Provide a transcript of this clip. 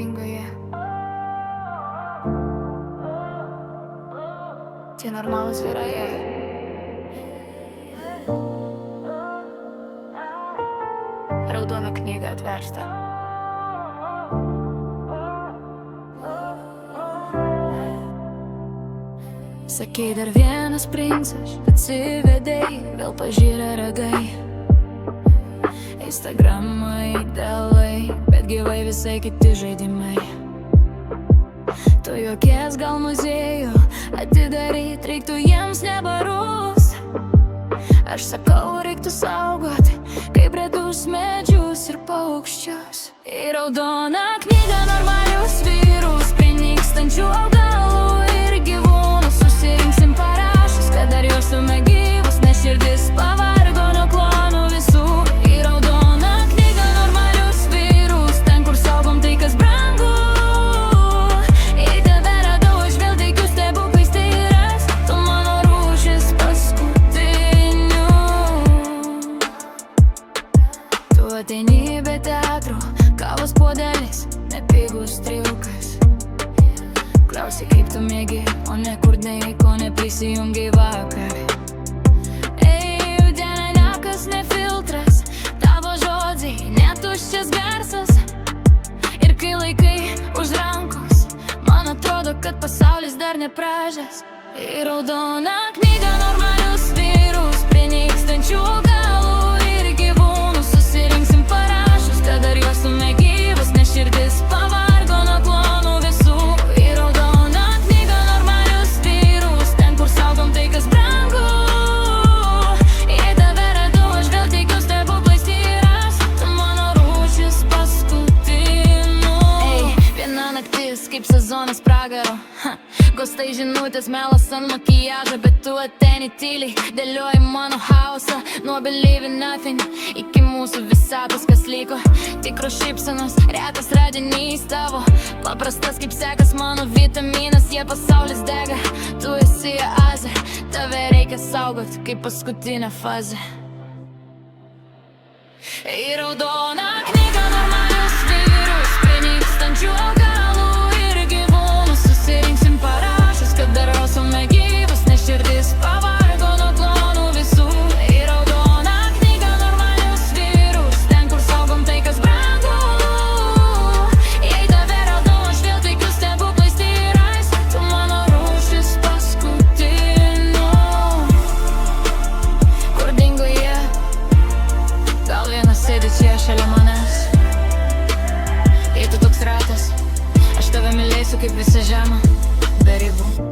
dingo jie. Tie normalūs vyrai jie. Raudona knyga atversta. Sakei dar vienas princas, atsivedei, vėl pažyrė ragai. Instagramai, idealai, bet gyvai visai kiti žaidimai. Tu juokies gal muziejų, atidaryt reiktų jiems ne barus. Aš sakau, reiktų saugot, kaip redus medžius ir paukščius. Į raudoną knygą normalius vyrus, prie nykstančių augalų ir gyvūnų. Susirinksim parašus, kad dar jaustume gyvus, nes širdis pavargo nuo klonų visų. Į raudoną knygą normalius vyrus, ten kur saugom tai kas brangu. Jei tave radau, aš vėl teikiu stebuklais tyras, tu mano rūšis paskutinių. Tu ateini be teatrų, kavos puodelis, nepigus triukas. Klausi kaip tu mėgi, o ne kur dėjai, ko neprisijungiai vakar. Ei, diena niekas ne filtras, tavo žodžiai netuščias garsas. Ir kai laikai už rankos, man atrodo, kad pasaulis dar nepražęs. Į raudoną knygą normalius vyrus, prie nykstančių augalų ir gyvūnų. Susirinksim parašus, kad dar jaustume gyvus, nes širdis pavargo nuo klonų visų. Į raudoną knygą normalius vyrus, ten kur saugom tai kas brangu. Jei tave radau, aš vėl teikiu stebuklais tyras, tu mano rūšis paskutinių. Ei, viena naktis kaip sezonas pragaro. Gostai žinutės, melas ant makiažo, bet tu ateini tyliai, dėlioji mano hausą. Nuo believe in nothing iki mūsų visatos, kas liko. Tikros šypsenos, retas radinys tavo. Paprastas kaip sekas mano vitaminas, jie pasaulis dega. Tu esi oazė, tave reikia saugot kaip paskutinę fazę. Į raudoną knygą normalius vyrus, prie nykstančių augalų ir gyvūnų. Susirinksim parašus, kad dar jaustume gyvus, nes širdis pavargo nuo klonų visų. Į raudoną knygą normalius vyrus, ten kur saugom tai kas brangu. Jei tave radau, aš vėl teikiu stebuklais tyrais, tu mano rūšis paskutinių. Kur dingo jie? Gal vienas sėdi čia šalia manęs. Jei tu toks ratas, aš tave mylėsiu kaip visą žemę, be ribų.